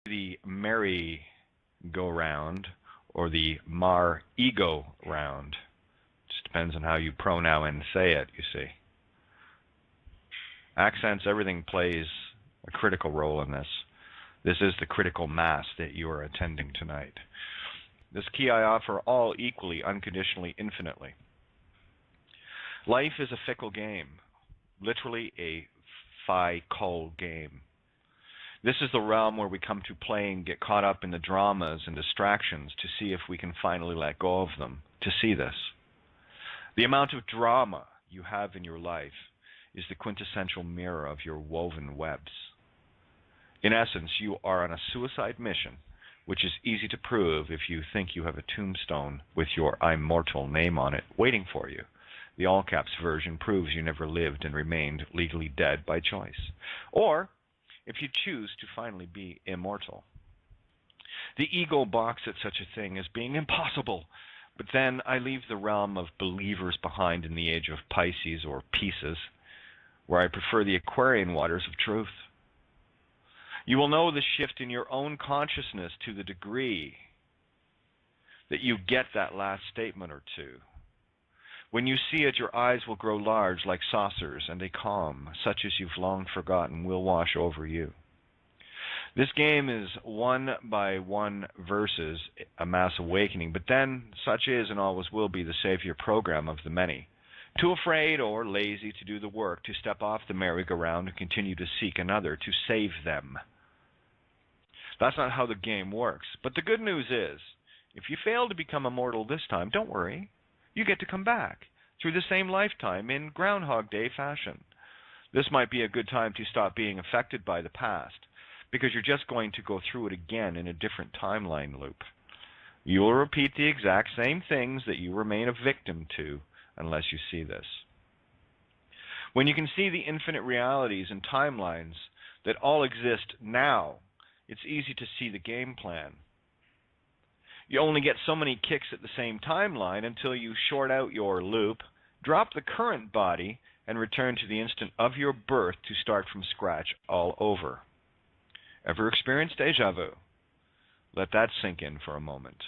the merry-go-round or the mar-ego-round. Just depends on how you pronoun and say it, you see. Accents, everything plays a critical role in this. This is the critical mass that you are attending tonight. This key I offer all equally, unconditionally, infinitely. Life is a fickle game, literally a fickle game. This is the realm where we come to play and get caught up in the dramas and distractions to see if we can finally let go of them, to see this. The amount of drama you have in your life is the quintessential mirror of your woven webs. In essence, you are on a suicide mission, which is easy to prove if you think you have a tombstone with your I'm mortal name on it waiting for you. The all-caps version proves you never lived and remained legally dead by choice. Or, if you choose to finally be immortal. The ego balks at such a thing as being impossible, but then I leave the realm of believers behind in the age of Pisces or Pieces, where I prefer the Aquarian waters of truth. You will know the shift in your own consciousness to the degree that you get that last statement or two. When you see it, your eyes will grow large like saucers, and a calm, such as you've long forgotten, will wash over you. This game is one-by-one versus a mass awakening, but then such is and always will be the savior program of the many. Too afraid or lazy to do the work to step off the merry-go-round and continue to seek another to save them. That's not how the game works. But the good news is, if you fail to become immortal this time, don't worry. You get to come back through the same lifetime in Groundhog Day fashion. This might be a good time to stop being affected by the past, because you're just going to go through it again in a different timeline loop. You will repeat the exact same things that you remain a victim to unless you see this. When you can see the infinite realities and timelines that all exist now, it's easy to see the game plan. You only get so many kicks at the same timeline until you short out your loop, drop the current body, and return to the instant of your birth to start from scratch all over. Ever experienced deja vu? Let that sink in for a moment.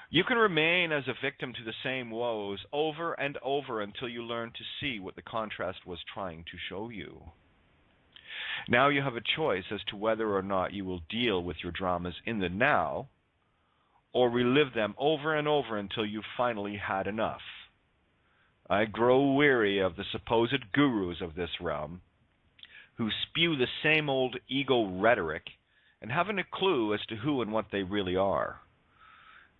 You can remain as a victim to the same woes over and over until you learn to see what the contrast was trying to show you. Now you have a choice as to whether or not you will deal with your dramas in the now, or relive them over and over until you've finally had enough. I grow weary of the supposed gurus of this realm who spew the same old ego rhetoric and haven't a clue as to who and what they really are.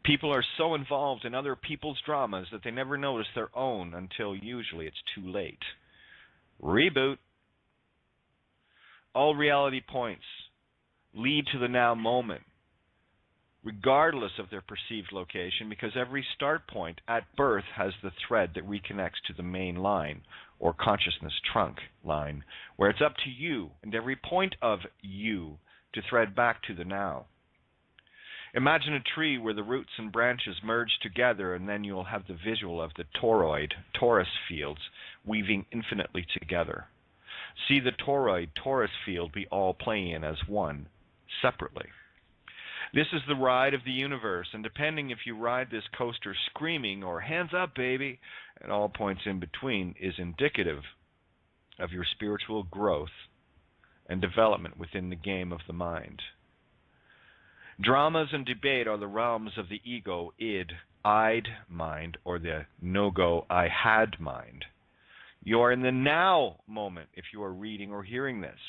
People are so involved in other people's dramas that they never notice their own until usually it's too late. Reboot. All reality points lead to the now moment, regardless of their perceived location, because every start point at birth has the thread that reconnects to the main line, or consciousness trunk line, where it's up to you and every point of you to thread back to the now. Imagine a tree where the roots and branches merge together, and then you'll have the visual of the torus fields weaving infinitely together. See the torus field be all playing as one, separately. This is the ride of the universe, and depending if you ride this coaster screaming or hands up, baby, at all points in between, is indicative of your spiritual growth and development within the game of the mind. Dramas and debate are the realms of the ego, I'd mind, or the no-go, I had mind. You are in the now moment if you are reading or hearing this.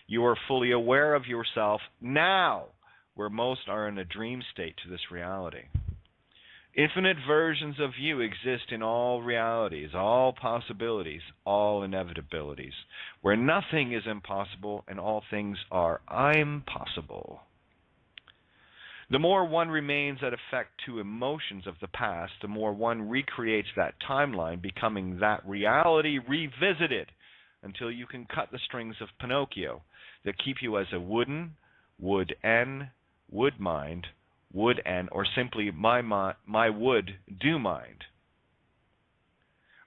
You are fully aware of yourself now, where most are in a dream state to this reality. Infinite versions of you exist in all realities, all possibilities, all inevitabilities, where nothing is impossible and all things are I'm possible. The more one remains at effect to emotions of the past, the more one recreates that timeline, becoming that reality revisited until you can cut the strings of Pinocchio that keep you as a would mind, or simply my would do mind.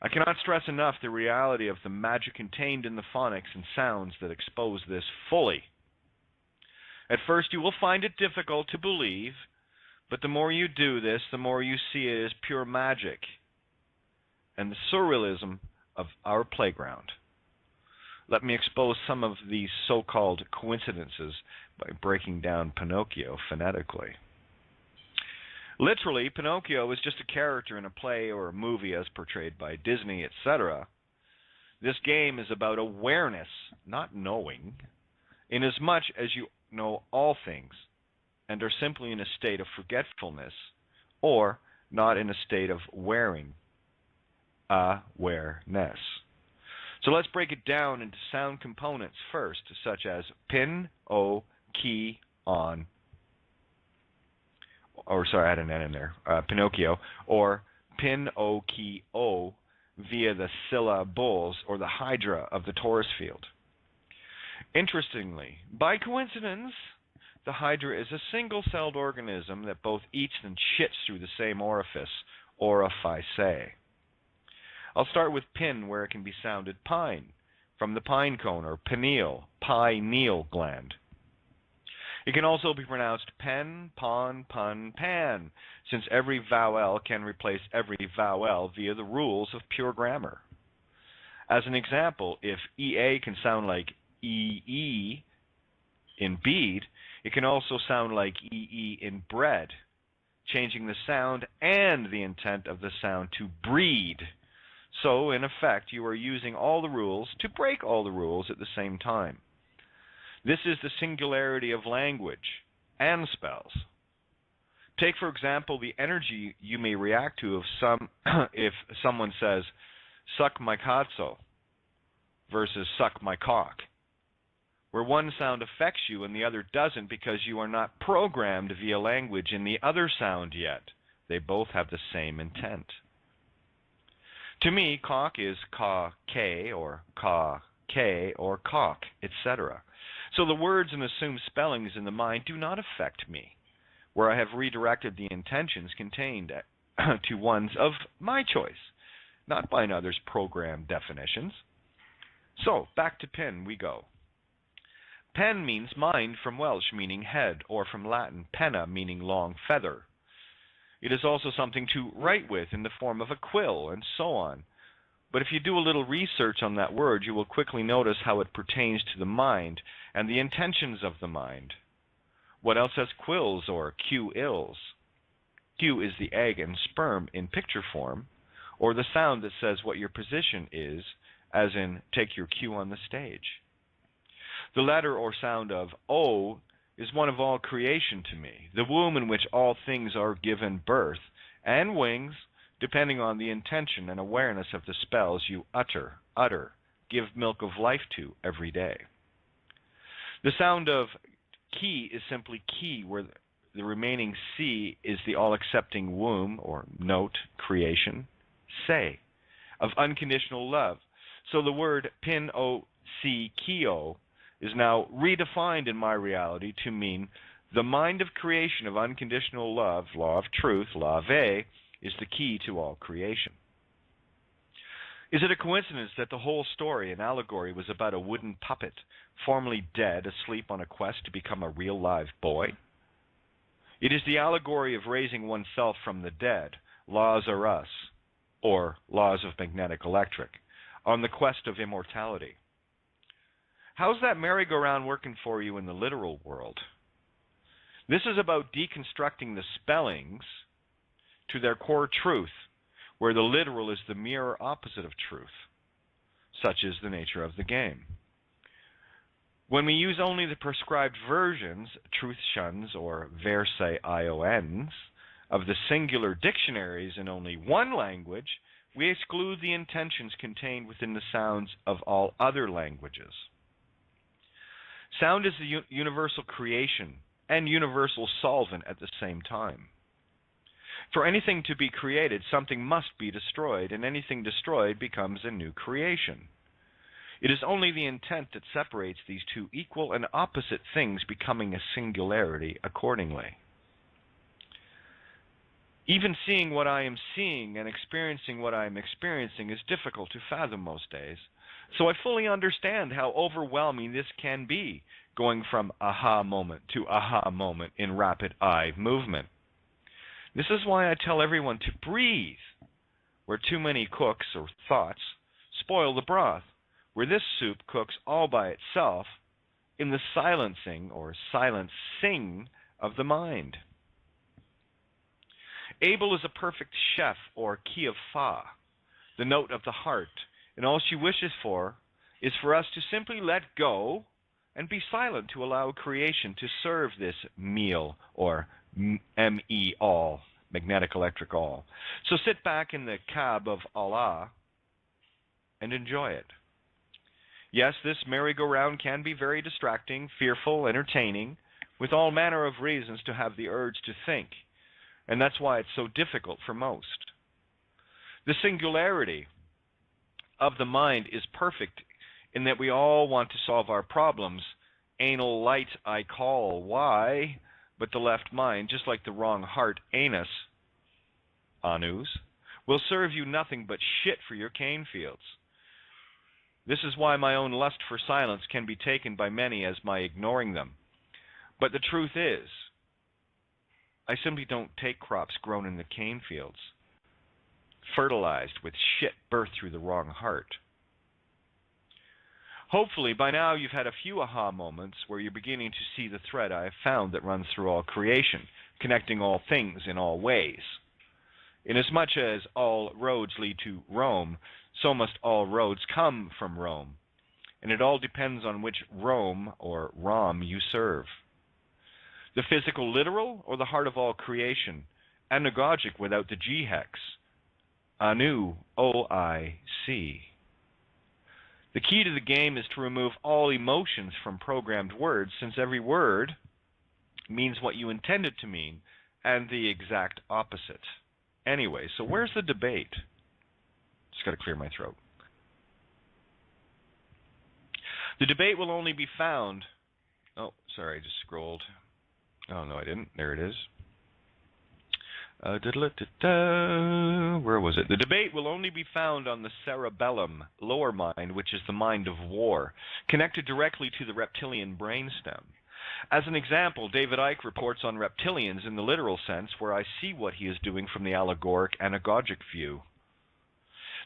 I cannot stress enough the reality of the magic contained in the phonics and sounds that expose this fully. At first you will find it difficult to believe, but the more you do this, the more you see it as pure magic and the surrealism of our playground. Let me expose some of these so-called coincidences by breaking down Pinocchio phonetically. Literally, Pinocchio is just a character in a play or a movie as portrayed by Disney, etc. This game is about awareness, not knowing, inasmuch as you know all things and are simply in a state of forgetfulness or not in a state of wearing, awareness. So let's break it down into sound components first, such as pin, o, key, on, or sorry, add an N in there, Pinocchio, or pin, o, key, o, via the syllables or the hydra of the torus field. Interestingly, by coincidence, the hydra is a single-celled organism that both eats and shits through the same orifice, orifice. I'll start with pin, where it can be sounded pine, from the pine cone, or pineal, pineal gland. It can also be pronounced pen, pon, pun, pan, since every vowel can replace every vowel via the rules of pure grammar. As an example, if EA can sound like EE in bead, it can also sound like EE in bread, changing the sound and the intent of the sound to breed. So, in effect, you are using all the rules to break all the rules at the same time. This is the singularity of language and spells. Take, for example, the energy you may react to if someone says, suck my katso, versus suck my cock, where one sound affects you and the other doesn't because you are not programmed via language in the other sound yet. They both have the same intent. To me, cock is ka-k, or ka-k, or cock, etc. So the words and assumed spellings in the mind do not affect me, where I have redirected the intentions contained to ones of my choice, not by another's programmed definitions. So, back to pen we go. Pen means mind from Welsh, meaning head, or from Latin, penna, meaning long feather. It is also something to write with in the form of a quill, and so on. But if you do a little research on that word, you will quickly notice how it pertains to the mind and the intentions of the mind. What else has quills or Q-ills? Q is the egg and sperm in picture form, or the sound that says what your position is, as in take your cue on the stage. The letter or sound of O is one of all creation to me, the womb in which all things are given birth, and wings, depending on the intention and awareness of the spells you utter, give milk of life to every day. The sound of key is simply key, where the remaining C is the all-accepting womb, or note, creation, say, of unconditional love. So the word pin-o-c-kio is now redefined in my reality to mean the mind of creation of unconditional love, law of truth, lave, is the key to all creation. Is it a coincidence that the whole story, an allegory, was about a wooden puppet, formerly dead, asleep on a quest to become a real live boy? It is the allegory of raising oneself from the dead, laws are us, or laws of magnetic electric, on the quest of immortality. How's that merry-go-round working for you in the literal world? This is about deconstructing the spellings to their core truth, where the literal is the mirror opposite of truth. Such is the nature of the game. When we use only the prescribed versions, truth shuns or verse ions, of the singular dictionaries in only one language, we exclude the intentions contained within the sounds of all other languages. Sound is the universal creation and universal solvent at the same time. For anything to be created, something must be destroyed, and anything destroyed becomes a new creation. It is only the intent that separates these two equal and opposite things, becoming a singularity accordingly. Even seeing what I am seeing and experiencing what I am experiencing is difficult to fathom most days. So I fully understand how overwhelming this can be, going from aha moment to aha moment in rapid eye movement. This is why I tell everyone to breathe, where too many cooks or thoughts spoil the broth, where this soup cooks all by itself in the silencing or silencing of the mind. Abel is a perfect chef or key of fa, the note of the heart, and all she wishes for is for us to simply let go and be silent to allow creation to serve this meal, or M-E all, magnetic electric all. So sit back in the cab of Allah and enjoy it. Yes, this merry-go-round can be very distracting, fearful, entertaining, with all manner of reasons to have the urge to think, and that's why it's so difficult for most. The singularity of the mind is perfect in that we all want to solve our problems. Anal light I call, why? But the left mind, just like the wrong heart, anus, anus, will serve you nothing but shit for your cane fields. This is why my own lust for silence can be taken by many as my ignoring them. But the truth is, I simply don't take crops grown in the cane fields, fertilized with shit birthed through the wrong heart. Hopefully, by now you've had a few aha moments where you're beginning to see the thread I have found that runs through all creation, connecting all things in all ways. Inasmuch as all roads lead to Rome, so must all roads come from Rome, and it all depends on which Rome or Rom you serve. The physical literal or the heart of all creation, anagogic without the G hex, Anu, O-I-C. The key to the game is to remove all emotions from programmed words, since every word means what you intend it to mean, and the exact opposite. Anyway, so where's the debate? Just got to clear my throat. The debate will only be found... Oh, sorry, I just scrolled. Oh, no, I didn't. There it is. Where was it? The debate will only be found on the cerebellum, lower mind, which is the mind of war, connected directly to the reptilian brainstem. As an example, David Icke reports on reptilians in the literal sense, where I see what he is doing from the allegoric anagogic view.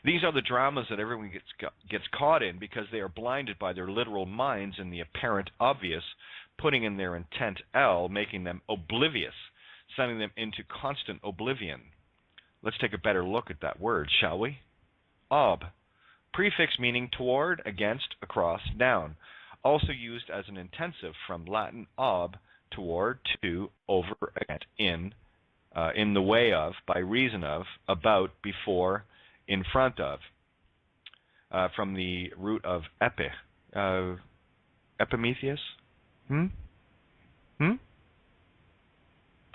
These are the dramas that everyone gets caught in because they are blinded by their literal minds and the apparent obvious, putting in their intent L, making them oblivious, sending them into constant oblivion. Let's take a better look at that word, shall we? Ob, prefix meaning toward, against, across, down, also used as an intensive from Latin ob, toward, to, over, against, in the way of, by reason of, about, before, in front of, from the root of epi, epimetheus?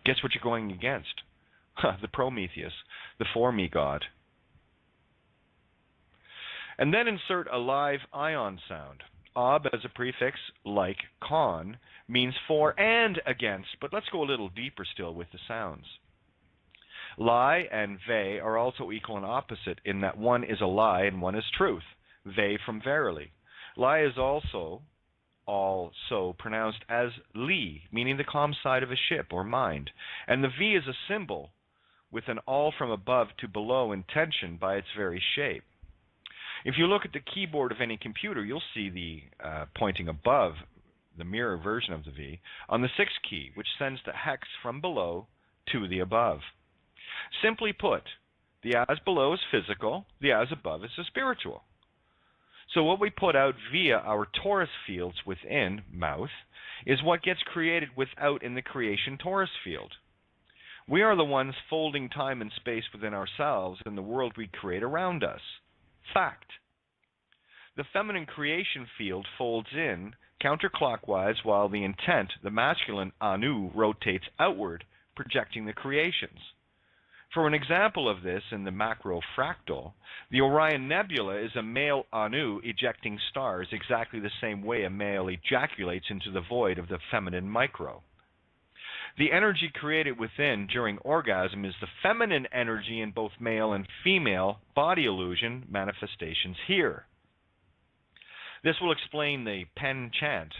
Guess what you're going against? The Prometheus, the for-me god. And then insert a live ion sound. Ob as a prefix, like con, means for and against, but let's go a little deeper still with the sounds. Lie and ve are also equal and opposite in that one is a lie and one is truth. Ve from verily. Lie is also pronounced as li, meaning the calm side of a ship or mind. And the V is a symbol with an all from above to below intention by its very shape. If you look at the keyboard of any computer, you'll see the pointing above, the mirror version of the V, on the 6th key, which sends the hex from below to the above. Simply put, the as below is physical, the as above is spiritual. So what we put out via our torus fields within, mouth, is what gets created without in the creation torus field. We are the ones folding time and space within ourselves and the world we create around us. Fact. The feminine creation field folds in counterclockwise while the intent, the masculine anu, rotates outward, projecting the creations. For an example of this in the macro fractal, the Orion Nebula is a male anu ejecting stars exactly the same way a male ejaculates into the void of the feminine micro. The energy created within during orgasm is the feminine energy in both male and female body illusion manifestations here. This will explain the pen chant,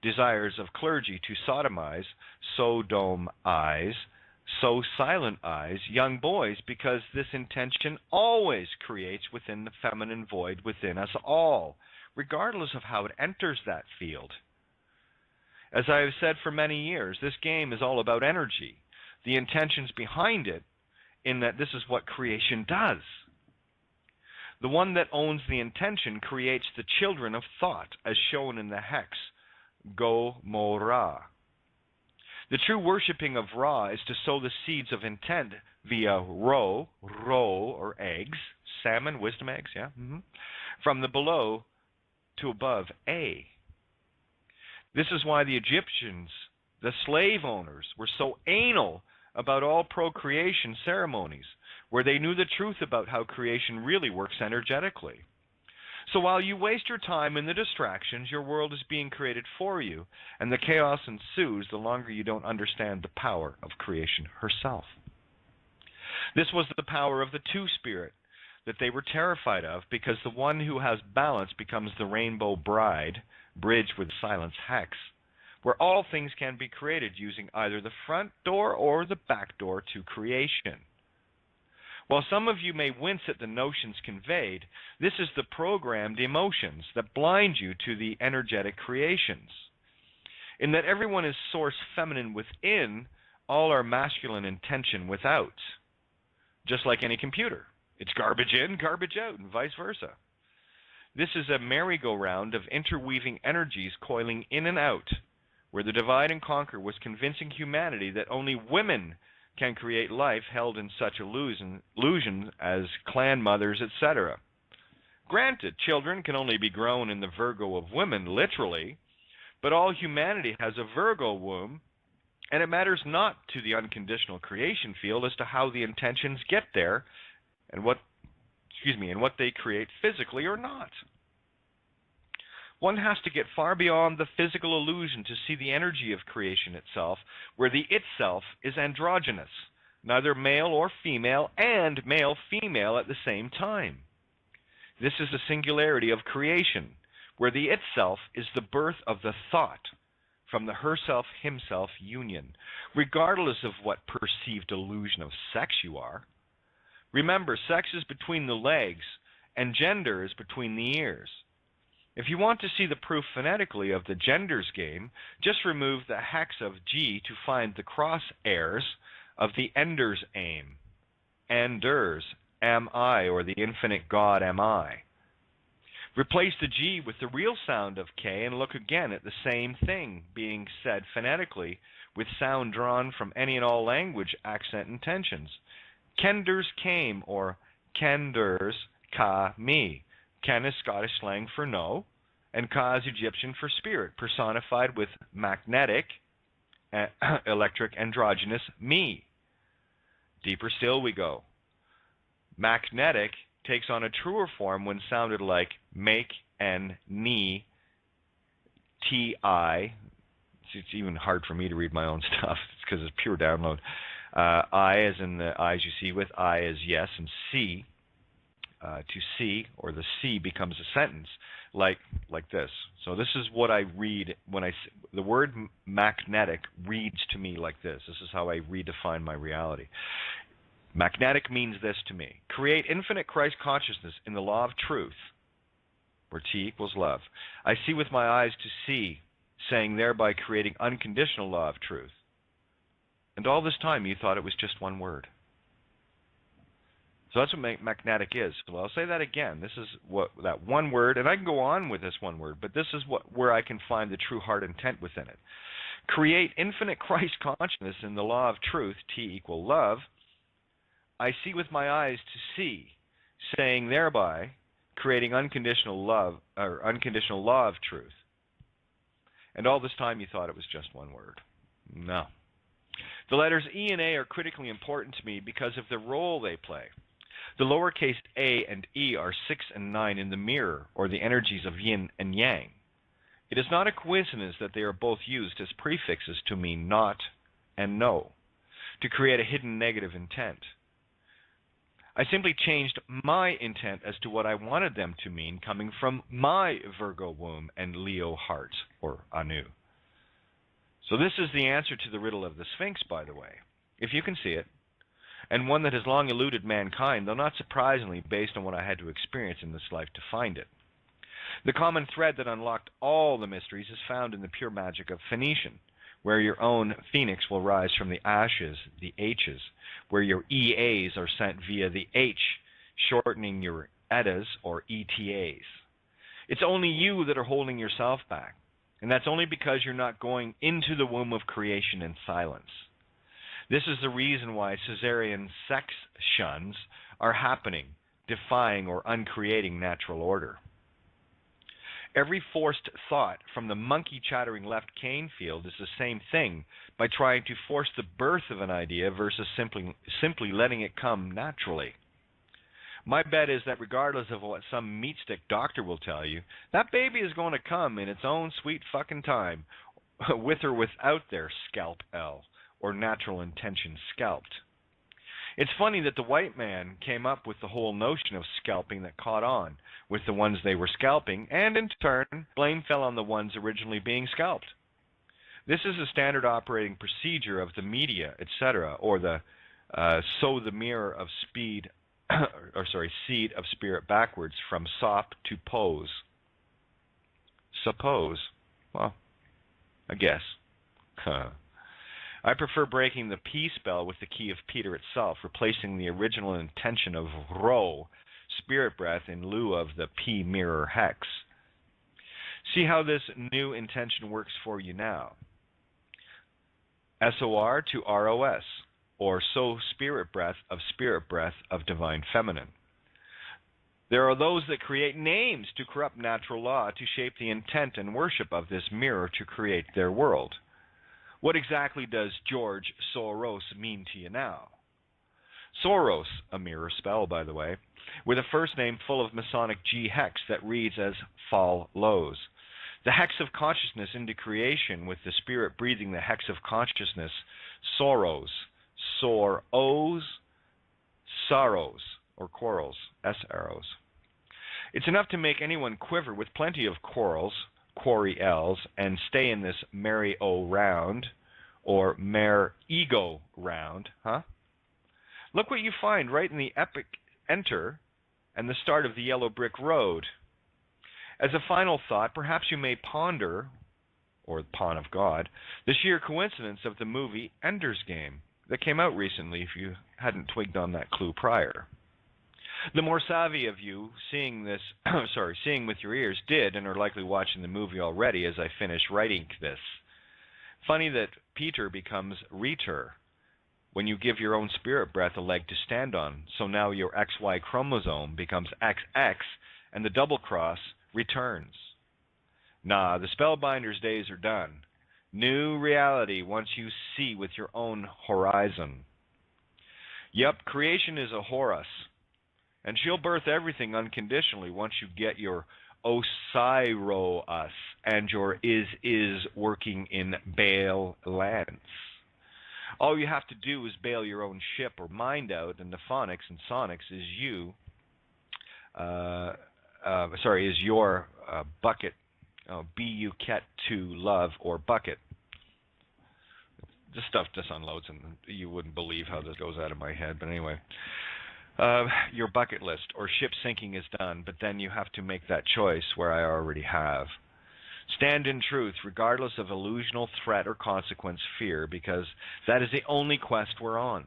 desires of clergy to sodomize, sodomize, so silentize young boys, because this intention always creates within the feminine void within us all, regardless of how it enters that field. As I have said for many years, this game is all about energy, the intentions behind it, in that this is what creation does. The one that owns the intention creates the children of thought, as shown in the hex, Go-Mo-Ra. The true worshipping of Ra is to sow the seeds of intent via Ro, or eggs, salmon, wisdom eggs, yeah, from the below to above, A. This is why the Egyptians, the slave owners, were so anal about all procreation ceremonies, where they knew the truth about how creation really works energetically. So while you waste your time in the distractions, your world is being created for you, and the chaos ensues the longer you don't understand the power of creation herself. This was the power of the two-spirit that they were terrified of, because the one who has balance becomes the rainbow bride, bridge with silence hex, where all things can be created using either the front door or the back door to creation. While some of you may wince at the notions conveyed, this is the programmed emotions that blind you to the energetic creations. In that everyone is source feminine within, all are masculine intention without. Just like any computer. It's garbage in, garbage out, and vice versa. This is a merry-go-round of interweaving energies coiling in and out, where the divide and conquer was convincing humanity that only women can create life held in such illusions as clan mothers, etc. Granted, children can only be grown in the Virgo of women, literally, but all humanity has a Virgo womb, and it matters not to the unconditional creation field as to how the intentions get there and what they create physically or not. One has to get far beyond the physical illusion to see the energy of creation itself, where the itself is androgynous, neither male or female, and male-female at the same time. This is the singularity of creation, where the itself is the birth of the thought from the herself-himself union, regardless of what perceived illusion of sex you are. Remember, sex is between the legs, and gender is between the ears. If you want to see the proof phonetically of the genders game, just remove the hex of G to find the crosshairs of the ender's aim. Enders, am I, or the infinite God am I. Replace the G with the real sound of K and look again at the same thing being said phonetically with sound drawn from any and all language, accent, and tensions. Kenders came, or kenders ka me. Ken is Scottish slang for no, and Ka is Egyptian for spirit, personified with magnetic, electric, androgynous me. Deeper still we go. Magnetic takes on a truer form when sounded like make and ni, ti. It's even hard for me to read my own stuff. It's because it's pure download. I as in the eyes you see with, I as yes, and see. To see, or the C becomes a sentence like this. So this is what I read when the word magnetic reads to me like this. This is how I redefine my reality. Magnetic means this to me: create infinite Christ consciousness in the law of truth, where T equals love. I see with my eyes to see, saying thereby creating unconditional law of truth. And all this time you thought it was just one word. So that's what magnetic is. Well, I'll say that again. This is what that one word, and I can go on with this one word, but this is where I can find the true heart intent within it. Create infinite Christ consciousness in the law of truth, T equal love. I see with my eyes to see, saying thereby creating unconditional love, or unconditional law of truth. And all this time you thought it was just one word. No. The letters E and A are critically important to me because of the role they play. The lowercase a and e are 6 and 9 in the mirror, or the energies of yin and yang. It is not a coincidence that they are both used as prefixes to mean not and no, to create a hidden negative intent. I simply changed my intent as to what I wanted them to mean, coming from my Virgo womb and Leo heart, or Anu. So this is the answer to the riddle of the Sphinx, by the way, if you can see it, and one that has long eluded mankind, though not surprisingly based on what I had to experience in this life to find it. The common thread that unlocked all the mysteries is found in the pure magic of Phoenician, where your own phoenix will rise from the ashes, the H's, where your EAs are sent via the H, shortening your ETAs or ETAs. It's only you that are holding yourself back, and that's only because you're not going into the womb of creation in silence. This is the reason why Caesarean sections are happening, defying or uncreating natural order. Every forced thought from the monkey chattering left cane field is the same thing by trying to force the birth of an idea versus simply letting it come naturally. My bet is that regardless of what some meat stick doctor will tell you, that baby is going to come in its own sweet fucking time, with or without their scalp-L, or natural intention scalped. It's funny that the white man came up with the whole notion of scalping that caught on with the ones they were scalping, and in turn, blame fell on the ones originally being scalped. This is a standard operating procedure of the media, etc., or the sew the mirror of seed of spirit backwards from sop to pose. Suppose. Well, I guess. I prefer breaking the P spell with the key of Peter itself, replacing the original intention of Rho, spirit breath, in lieu of the P mirror hex. See how this new intention works for you now. SOR to ROS, or so spirit breath of divine feminine. There are those that create names to corrupt natural law to shape the intent and worship of this mirror to create their world. What exactly does George Soros mean to you now? Soros, a mirror spell, by the way, with a first name full of Masonic G hex that reads as follows. The hex of consciousness into creation with the spirit breathing the hex of consciousness, Soros, Soros, sorrows, or quarrels, S-arrows. It's enough to make anyone quiver with plenty of quarrels, quarry L's, and stay in this merry-o round, or mer-ego round, huh? Look what you find right in the epic enter and the start of the yellow brick road. As a final thought, perhaps you may ponder, or the Pawn of God, the sheer coincidence of the movie Ender's Game that came out recently if you hadn't twigged on that clue prior. The more savvy of you seeing this, seeing with your ears did and are likely watching the movie already as I finish writing this. Funny that Peter becomes Reter when you give your own spirit breath a leg to stand on, so now your XY chromosome becomes XX and the double cross returns. Nah, the spellbinder's days are done. New reality once you see with your own horizon. Yep, creation is a Horus. And she'll birth everything unconditionally once you get your Osiros and your is working in Baal lands. All you have to do is bail your own ship or mind out, and the phonics and sonics is you. Is your bucket. Bu ket to love or bucket. This stuff just unloads, and you wouldn't believe how this goes out of my head. But anyway. Your bucket list or ship sinking is done, but then you have to make that choice where I already have. Stand in truth, regardless of illusional threat or consequence fear, because that is the only quest we're on.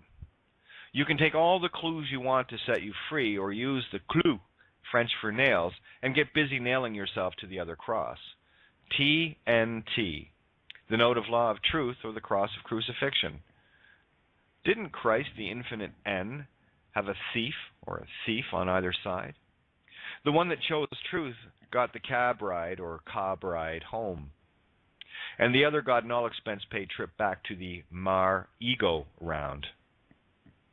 You can take all the clues you want to set you free, or use the clou, French for nails, and get busy nailing yourself to the other cross. TNT, the note of law of truth, or the cross of crucifixion. Didn't Christ, the infinite N, have a thief or a thief on either side? The one that chose truth got the cab ride or cob ride home. And the other got an all-expense-paid trip back to the Mar ego round.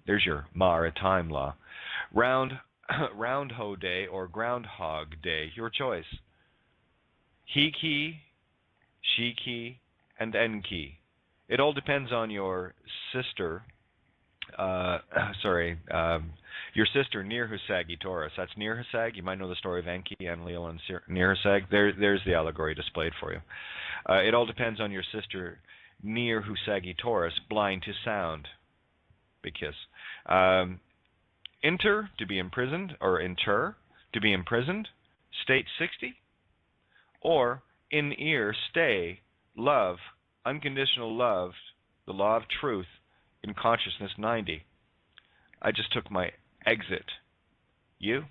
There's your maritime law. Round ho day or groundhog day, your choice. He key, she key, and N key. It all depends on your sister. Your sister Nirhusagi Taurus. That's Nirhusag. You might know the story of Enki, Enlil, and Nirhusag. There's the allegory displayed for you. It all depends on your sister near Husagi Taurus, blind to sound. Big kiss. Inter, to be imprisoned, or inter, to be imprisoned, state 60. Or in ear, stay, love, unconditional love, the law of truth, in consciousness 90. I just took my exit. You?